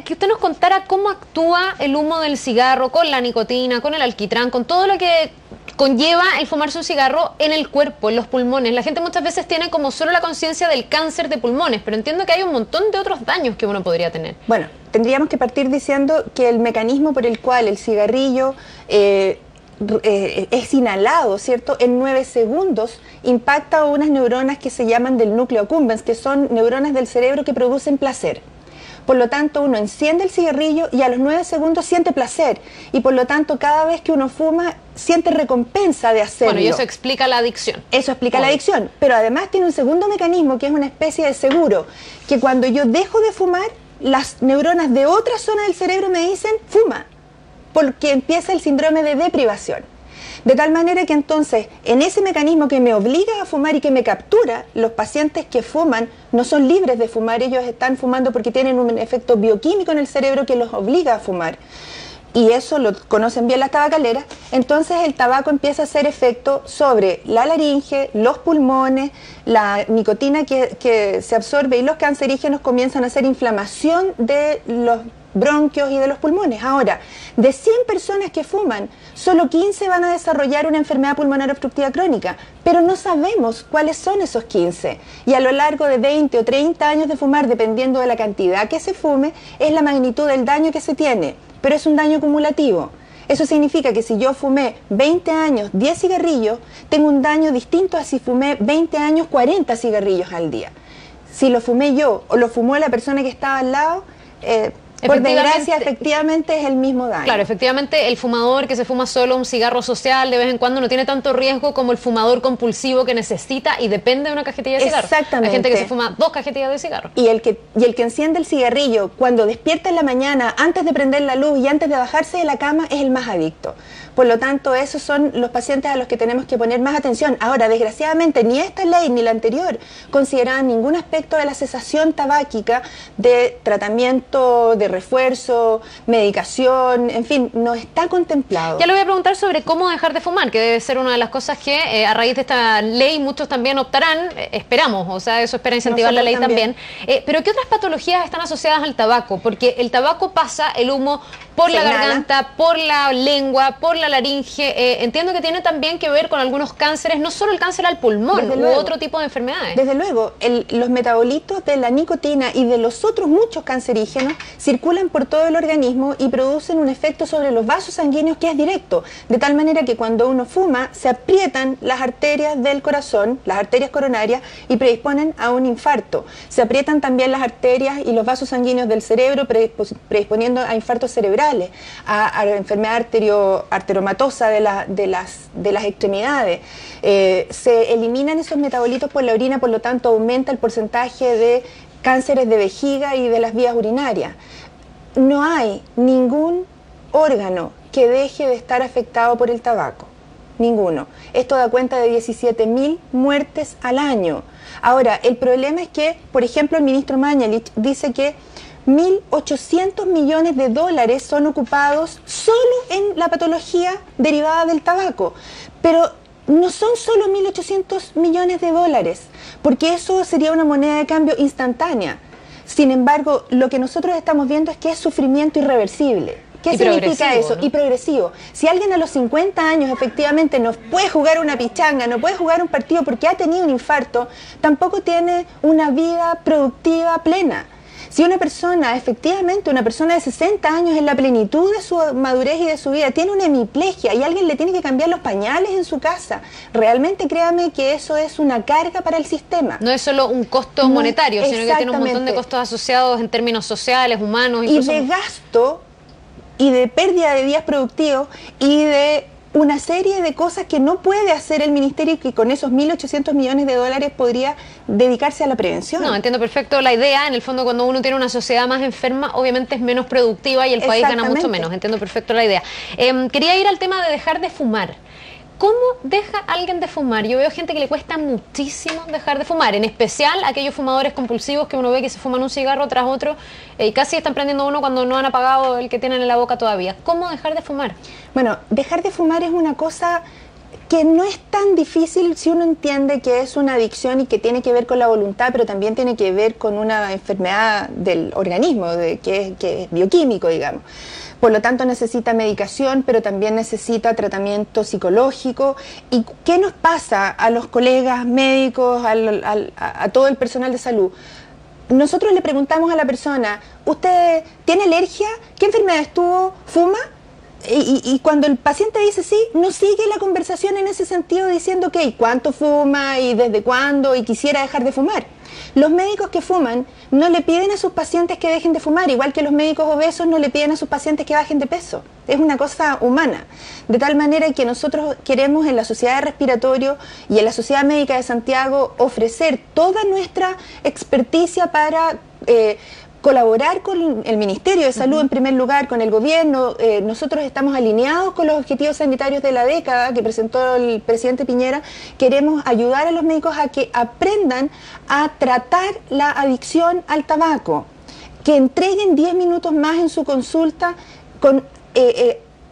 que usted nos contara cómo actúa el humo del cigarro con la nicotina, con el alquitrán, con todo lo que conlleva el fumarse un cigarro en el cuerpo, en los pulmones. La gente muchas veces tiene como solo la conciencia del cáncer de pulmones, pero entiendo que hay un montón de otros daños que uno podría tener. Bueno, tendríamos que partir diciendo que el mecanismo por el cual el cigarrillo es inhalado, ¿cierto? En 9 segundos impacta a unas neuronas que se llaman del núcleo accumbens, que son neuronas del cerebro que producen placer. Por lo tanto, uno enciende el cigarrillo y a los 9 segundos siente placer. Y por lo tanto, cada vez que uno fuma, siente recompensa de hacerlo. Bueno, y eso explica la adicción. Eso explica la adicción. Pero además tiene un segundo mecanismo que es una especie de seguro. Que cuando yo dejo de fumar, las neuronas de otra zona del cerebro me dicen, fuma. Porque empieza el síndrome de deprivación. De tal manera que entonces, en ese mecanismo que me obliga a fumar y que me captura, los pacientes que fuman no son libres de fumar, ellos están fumando porque tienen un efecto bioquímico en el cerebro que los obliga a fumar. Y eso lo conocen bien las tabacaleras. Entonces el tabaco empieza a hacer efecto sobre la laringe, los pulmones, la nicotina que se absorbe y los cancerígenos comienzan a hacer inflamación de los bronquios y de los pulmones. Ahora, de 100 personas que fuman, solo 15 van a desarrollar una enfermedad pulmonar obstructiva crónica, pero no sabemos cuáles son esos 15. Y a lo largo de 20 o 30 años de fumar, dependiendo de la cantidad que se fume, es la magnitud del daño que se tiene, pero es un daño acumulativo. Eso significa que si yo fumé 20 años 10 cigarrillos, tengo un daño distinto a si fumé 20 años 40 cigarrillos al día. Si lo fumé yo o lo fumó la persona que estaba al lado, por desgracia, efectivamente es el mismo daño. Claro, efectivamente el fumador que se fuma solo un cigarro social de vez en cuando no tiene tanto riesgo como el fumador compulsivo que necesita y depende de una cajetilla de cigarro. Exactamente. Hay gente que se fuma 2 cajetillas de cigarro. Y el que enciende el cigarrillo cuando despierta en la mañana, antes de prender la luz y antes de bajarse de la cama, es el más adicto. Por lo tanto, esos son los pacientes a los que tenemos que poner más atención. Ahora, desgraciadamente, ni esta ley ni la anterior consideraban ningún aspecto de la cesación tabáquica, de tratamiento, de refuerzo, medicación, en fin, no está contemplado. Ya le voy a preguntar sobre cómo dejar de fumar, que debe ser una de las cosas que a raíz de esta ley muchos también optarán, esperamos, o sea, eso espera incentivar la ley también. Pero ¿qué otras patologías están asociadas al tabaco? Porque el tabaco pasa el humo por la garganta, por la lengua, por la laringe. Entiendo que tiene también que ver con algunos cánceres, no solo el cáncer al pulmón, u otro tipo de enfermedades. Desde luego, los metabolitos de la nicotina y de los otros muchos cancerígenos circulan por todo el organismo y producen un efecto sobre los vasos sanguíneos que es directo, de tal manera que cuando uno fuma se aprietan las arterias del corazón, las arterias coronarias, y predisponen a un infarto. Se aprietan también las arterias y los vasos sanguíneos del cerebro, predisponiendo a infartos cerebrales, a enfermedad arteriomatosa de las extremidades. Se eliminan esos metabolitos por la orina, por lo tanto aumenta el porcentaje de cánceres de vejiga y de las vías urinarias. No hay ningún órgano que deje de estar afectado por el tabaco. Ninguno. Esto da cuenta de 17.000 muertes al año. Ahora, el problema es que, por ejemplo, el ministro Mañalich dice que 1.800 millones de dólares son ocupados solo en la patología derivada del tabaco. Pero no son solo 1.800 millones de dólares, porque eso sería una moneda de cambio instantánea. Sin embargo, lo que nosotros estamos viendo es que es sufrimiento irreversible. ¿Qué significa eso? ¿No? Y progresivo. Si alguien a los 50 años efectivamente no puede jugar una pichanga, no puede jugar un partido porque ha tenido un infarto, tampoco tiene una vida productiva plena. Si una persona, efectivamente, una persona de 60 años en la plenitud de su madurez y de su vida, tiene una hemiplegia y alguien le tiene que cambiar los pañales en su casa, realmente créame que eso es una carga para el sistema. No es solo un costo monetario, sino que tiene un montón de costos asociados en términos sociales, humanos. Incluso... Y de gasto y de pérdida de días productivos y de una serie de cosas que no puede hacer el ministerio y que con esos 1.800 millones de dólares podría dedicarse a la prevención. No, entiendo perfecto la idea. En el fondo, cuando uno tiene una sociedad más enferma, obviamente es menos productiva y el país gana mucho menos. Entiendo perfecto la idea. Quería ir al tema de dejar de fumar. ¿Cómo deja alguien de fumar? Yo veo gente que le cuesta muchísimo dejar de fumar, en especial aquellos fumadores compulsivos que uno ve que se fuman un cigarro tras otro y casi están prendiendo uno cuando no han apagado el que tienen en la boca todavía. ¿Cómo dejar de fumar? Bueno, dejar de fumar es una cosa que no es tan difícil si uno entiende que es una adicción y que tiene que ver con la voluntad, pero también tiene que ver con una enfermedad del organismo, que es bioquímico, digamos. Por lo tanto necesita medicación, pero también necesita tratamiento psicológico. ¿Y qué nos pasa a los colegas médicos, a todo el personal de salud? Nosotros le preguntamos a la persona, ¿usted tiene alergia? ¿Qué enfermedades tuvo? ¿Fuma? Y cuando el paciente dice sí, no sigue la conversación en ese sentido diciendo, ok, ¿cuánto fuma y desde cuándo y quisiera dejar de fumar? Los médicos que fuman no le piden a sus pacientes que dejen de fumar, igual que los médicos obesos no le piden a sus pacientes que bajen de peso. Es una cosa humana. De tal manera que nosotros queremos en la Sociedad de Respiratorio y en la Sociedad Médica de Santiago ofrecer toda nuestra experticia para colaborar con el Ministerio de Salud en primer lugar, con el gobierno. Nosotros estamos alineados con los objetivos sanitarios de la década que presentó el presidente Piñera. Queremos ayudar a los médicos a que aprendan a tratar la adicción al tabaco, que entreguen 10 minutos más en su consulta con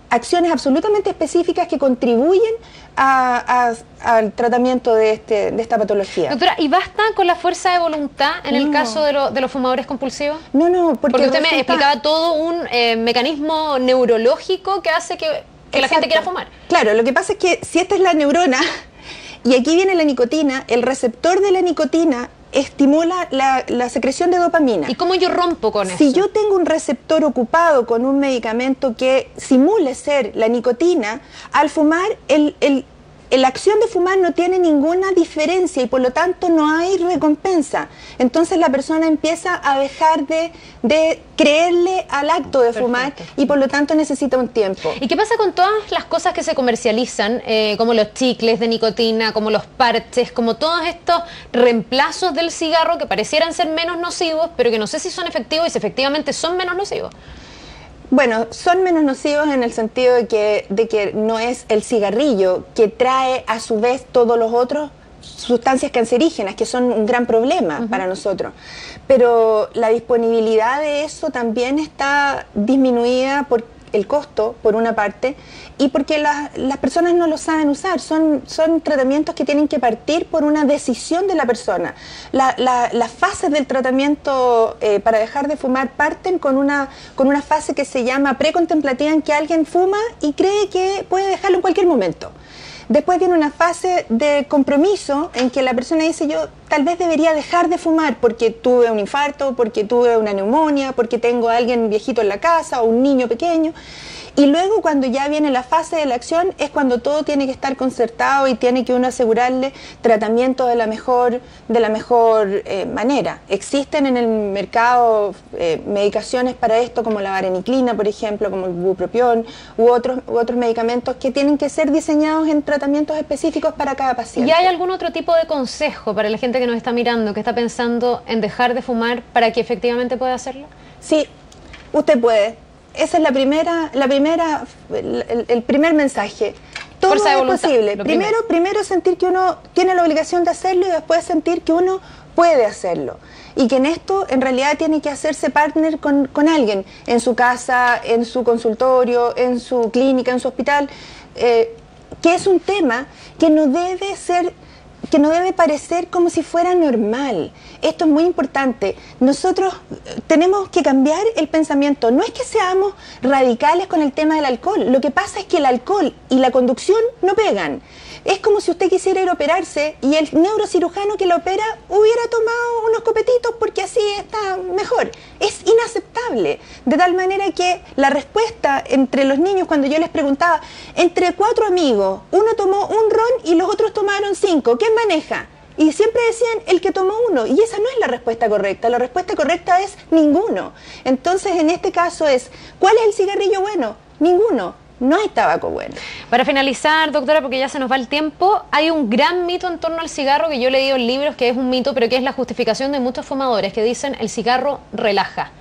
acciones absolutamente específicas que contribuyen al tratamiento de esta patología. Doctora, ¿y basta con la fuerza de voluntad en el caso de los fumadores compulsivos? No, porque usted me explicaba todo un mecanismo neurológico que hace que la gente quiera fumar. Claro, lo que pasa es que si esta es la neurona, y aquí viene la nicotina, el receptor de la nicotina estimula la secreción de dopamina. ¿Y cómo yo rompo con eso? Si yo tengo un receptor ocupado con un medicamento que simule ser la nicotina, al fumar, la acción de fumar no tiene ninguna diferencia y por lo tanto no hay recompensa. Entonces la persona empieza a dejar de creerle al acto de fumar y por lo tanto necesita un tiempo. ¿Y qué pasa con todas las cosas que se comercializan, como los chicles de nicotina, como los parches, como todos estos reemplazos del cigarro que parecieran ser menos nocivos, pero que no sé si son efectivos y si efectivamente son menos nocivos? Bueno, son menos nocivos en el sentido de que no es el cigarrillo que trae a su vez todos los otros sustancias cancerígenas, que son un gran problema para nosotros. Pero la disponibilidad de eso también está disminuida por el costo, por una parte, y porque las personas no lo saben usar. Son tratamientos que tienen que partir por una decisión de la persona. Las fases del tratamiento para dejar de fumar parten con una fase que se llama precontemplativa, en que alguien fuma y cree que puede dejarlo en cualquier momento. Después viene una fase de compromiso en que la persona dice, yo tal vez debería dejar de fumar porque tuve un infarto, porque tuve una neumonía, porque tengo a alguien viejito en la casa o un niño pequeño. Y luego cuando ya viene la fase de la acción es cuando todo tiene que estar concertado y tiene que uno asegurarle tratamiento de la mejor manera. Existen en el mercado medicaciones para esto como la vareniclina, por ejemplo, como el bupropión u otros medicamentos que tienen que ser diseñados en tratamientos específicos para cada paciente. ¿Y hay algún otro tipo de consejo para la gente que nos está mirando, que está pensando en dejar de fumar para que efectivamente pueda hacerlo? Sí, usted puede. Esa es el primer mensaje. Todo es posible. Primero sentir que uno tiene la obligación de hacerlo y después sentir que uno puede hacerlo. Y que en esto en realidad tiene que hacerse partner con alguien, en su casa, en su consultorio, en su clínica, en su hospital, que es un tema que no debe parecer como si fuera normal. Esto es muy importante. Nosotros tenemos que cambiar el pensamiento. No es que seamos radicales con el tema del alcohol. Lo que pasa es que el alcohol y la conducción no pegan. Es como si usted quisiera ir a operarse y el neurocirujano que la opera hubiera tomado unos copetitos porque así está mejor. Es inaceptable. De tal manera que la respuesta entre los niños, cuando yo les preguntaba, entre 4 amigos, uno tomó un ron y los otros tomaron 5, ¿quién maneja? Y siempre decían el que tomó 1, y esa no es la respuesta correcta. La respuesta correcta es ninguno. Entonces, en este caso es, ¿cuál es el cigarrillo bueno? Ninguno. No hay tabaco bueno. Para finalizar, doctora, porque ya se nos va el tiempo, hay un gran mito en torno al cigarro que yo he leído en libros que es un mito, pero que es la justificación de muchos fumadores que dicen el cigarro relaja.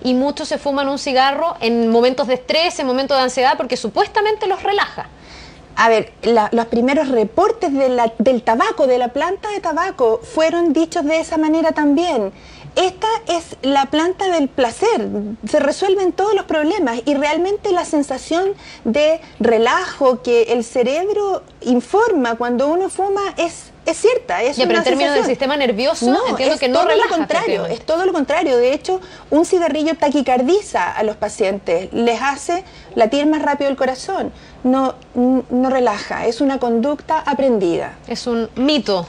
Y muchos se fuman un cigarro en momentos de estrés, en momentos de ansiedad, porque supuestamente los relaja. A ver, los primeros reportes del tabaco, de la planta de tabaco, fueron dichos de esa manera también. esta es la planta del placer, se resuelven todos los problemas y realmente la sensación de relajo que el cerebro informa cuando uno fuma es cierta, es pero en términos del sistema nervioso, entiendo que no relaja. Es todo lo contrario. De hecho, un cigarrillo taquicardiza a los pacientes, les hace latir más rápido el corazón, no relaja, es una conducta aprendida. Es un mito.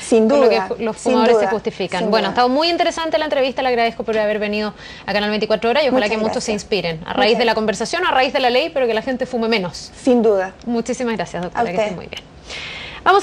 Sin duda. Lo que los fumadores se justifican. Bueno, ha estado muy interesante la entrevista, le agradezco por haber venido a Canal 24 Horas y ojalá que muchos se inspiren a raíz de la conversación, a raíz de la ley, pero que la gente fume menos. Sin duda. Muchísimas gracias, doctora, que esté muy bien.